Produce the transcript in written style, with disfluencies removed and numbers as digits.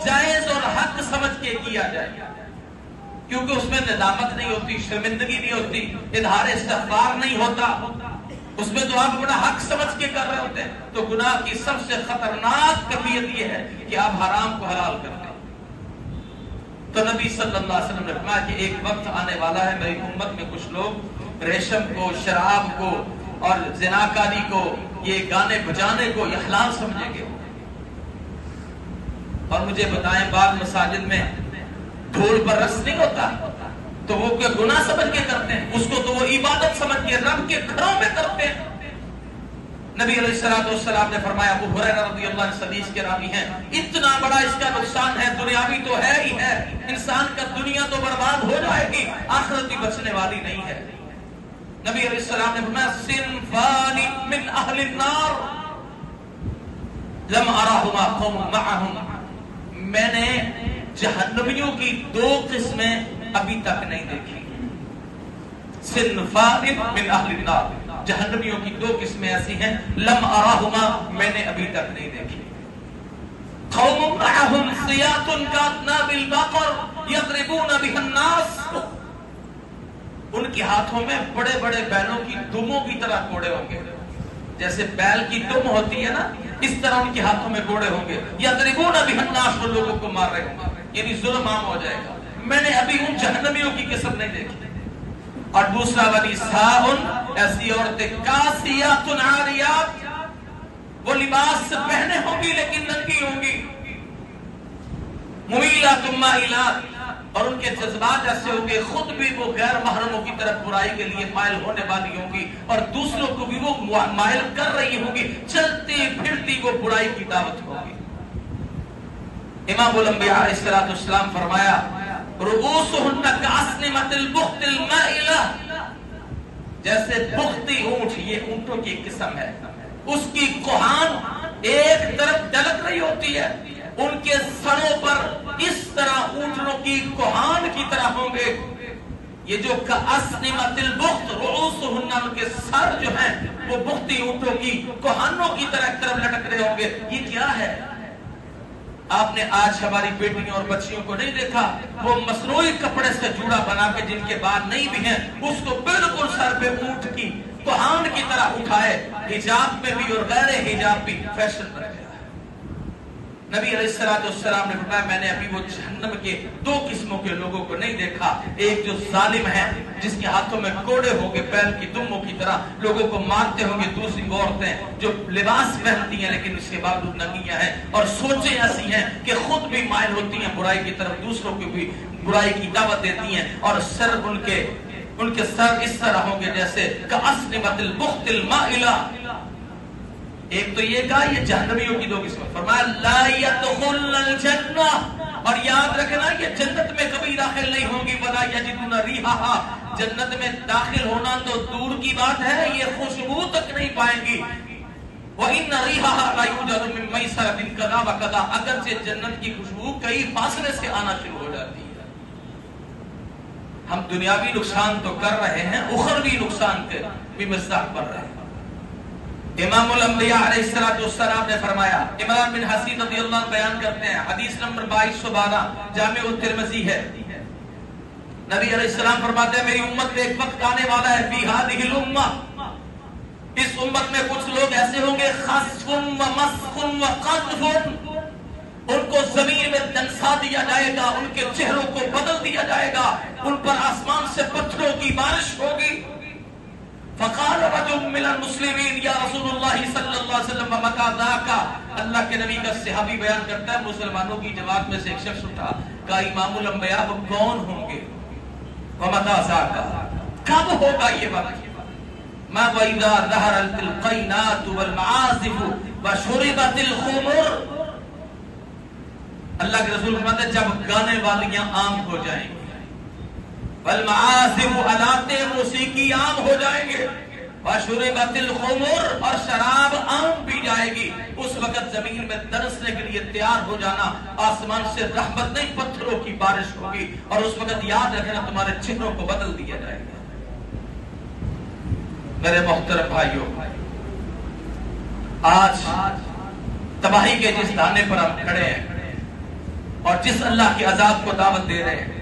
جائز اور حق سمجھ کے کیا جائے، کیونکہ اس میں ندامت نہیں ہوتی، شرمندگی نہیں ہوتی، اظہار استغفار نہیں ہوتا، اس میں تو آپ بڑا حق سمجھ کے کر رہے ہوتے ہیں۔ تو گناہ کی سب سے خطرناک کیفیت یہ ہے کہ آپ حرام کو حلال کر دیں۔ تو نبی صلی اللہ علیہ وسلم نے فرمایا کہ ایک وقت آنے والا ہے میری امت میں کچھ لوگ ریشم کو، شراب کو اور زناکاری کو، یہ گانے بجانے کو یہ حلال سمجھیں گے۔ اور مجھے بتائیں، بعض مساجد میں ڈھول پر رقص نہیں ہوتا تو وہ کوئی گناہ سمجھ کے کرتے ہیں، اس کو تو وہ عبادت سمجھ کے رب کے گھروں میں کرتے ہیں۔ نبی علیہ الصلوۃ والسلام نے فرمایا، ابو ہریرہ رضی اللہ عنہ حدیث کے راوی ہیں، اتنا بڑا اس کا نقصان ہے، دنیاوی تو ہے ہی ہے، انسان کا دنیا تو برباد ہو جائے گی، آخرت بھی بچنے والی نہیں ہے۔ نبی علیہ السلام نے فرمایا، صنفان من اہل النار لم ارہما قوم معہم، میں نے جہنمیوں کی دو قسمیں ابھی تک نہیں دیکھی۔ صنفان من اہل النار، جہنمیوں کی دو قسمیں ایسی ہیں، لم اراہما، میں نے ابھی تک نہیں دیکھی۔ قوم معہم سیاط کاذناب البقر یضربون بها الناس، ان کے ہاتھوں میں بڑے بڑے بیلوں کی دموں کی طرح کوڑے ہوں گے، جیسے بیل کی دم ہوتی ہے نا، اس طرح ان کے ہاتھوں میں کوڑے ہوں گے، یضربون بها الناس، وہ لوگوں کو مار رہے ہوں گے، یعنی ظلم عام ہو جائے گا۔ میں نے ابھی ان جہنمیوں کی قسم نہیں دیکھی۔ اور دوسرا ونساء، ایسی عورتیں کاسیات عاریات، وہ لباس پہنے ہوں گی لیکن ننگی ہوں گی، ممیلات مائلات، اور ان کے جذبات ایسے ہوں گے، خود بھی وہ غیر محرموں کی طرف برائی کے لیے مائل ہونے والی ہوں گی اور دوسروں کو بھی وہ مائل کر رہی ہوں گی، چلتی پھرتی وہ برائی کی دعوت ہوگی۔ امام الانبیاء علیہ السلام فرمایا، رؤوسہن کاسنمۃ البخت المائلہ، جیسے بختی اونٹ، یہ اونٹوں کی قسم ہے، اس کی کوہان ایک طرف ڈلک رہی ہوتی ہے، ان کے سروں پر اس طرح اونٹوں کی کوہان کی طرح ہوں گے۔ یہ جو کاسنمۃ البخت، رؤوسہن، ان کے سر جو ہیں وہ بختی اونٹوں کی کوہانوں کی طرح ایک طرف لٹک رہے ہوں گے۔ یہ کیا ہے؟ آپ نے آج ہماری بیٹیوں اور بچیوں کو نہیں دیکھا، وہ مصنوعی کپڑے سے جوڑا بنا کے جن کے بال نہیں بھی ہیں، اس کو بالکل سر پہ اونٹ کی کوہان کی طرح اٹھائے، حجاب میں بھی اور غیر حجاب بھی فیشن بن گیا ہے۔ نبی علیہ السلام نے فرمایا، میں نے ابھی وہ جہنم کے دو قسموں کے لوگوں کو نہیں دیکھا، ایک جو ظالم ہے جس کے ہاتھوں میں کوڑے ہوں گے بیل کی دموں کی طرح، لوگوں کو مارتے ہوں گے، دوسری وہ عورتیں جو لباس پہنتی ہیں لیکن اس کے باوجود ننگیاں ہیں اور سوچیں ایسی ہیں کہ خود بھی مائل ہوتی ہیں برائی کی طرف، دوسروں کو بھی برائی کی دعوت دیتی ہیں، اور سر ان کے سر اس طرح ہوں گے جیسے کاسنمۃ البخت المائلہ۔ ایک تو یہ کہا یہ جہنمیوں کی دو قسم، فرمایا لا يدخلن الجنہ، اور یاد رکھنا یہ جنت میں کبھی داخل نہیں ہوں گی، ولا یجدون ریحھا، جنت میں داخل ہونا تو دور کی بات ہے، یہ خوشبو تک نہیں پائیں گی۔ وَإِنَّ رِيحَهَا لَا يُوجَدُ مِن مَيْسَرَةٍ كَذَا وَكَذَا، اگرچہ جنت کی خوشبو کئی فاصلے سے آنا شروع ہو جاتی ہے۔ ہم دنیاوی نقصان تو کر رہے ہیں، اخروی نقصان کے بھی مستحق بن رہے ہیں۔ امام الانبیاء علیہ السلام نے فرمایا، عمران بن حسین رضی اللہ عنہ بیان کرتے ہیں، حدیث نمبر 2212 جامع الترمذی ہے، نبی علیہ السلام فرماتے ہیں، میری امت میں ایک وقت آنے والا ہے، فی ہذہ الامہ، اس امت میں کچھ لوگ ایسے ہوں گے، خسف و مسخ و قذف، ان کو زمین میں دنسا دیا جائے گا، ان کے چہروں کو بدل دیا جائے گا، ان پر آسمان سے پتھروں کی بارش ہوگی۔ فقال رجل من المسلمین یا رسول اللہ صلی اللہ علیہ وسلم ومتى ذاک، اللہ کے نبی کا صحابی بیان کرتا ہے، مسلمانوں کی جماعت میں سے ایک شخص اٹھا، کہا امام الانبیاء وہ کون ہوں گے؟ ومتى ذاک، کب ہوگا یہ وقت؟ ما وَإِذَا ظَهَرَتِ الْقَيْنَاتُ وَالْمَعَازِفُ وَشُرِبَتِ الْخُمُرُ، اللہ کے رسول فرماتے ہیں جب گانے والیاں عام ہو جائیں گی، والمعازف، آلات موسیقی عام ہو جائیں گے، وشربت الخمر، اور شراب عام بھی جائے گی، اس وقت زمین میں درسنے کے لیے تیار ہو جانا، آسمان سے رحمت نہیں پتھروں کی بارش ہوگی، اور اس وقت یاد رکھنا تمہارے چہروں کو بدل دیا جائے گا۔ میرے محترم بھائیوں، آج تباہی کے جس دانے پر ہم کھڑے ہیں، اور جس اللہ کے عذاب کو دعوت دے رہے ہیں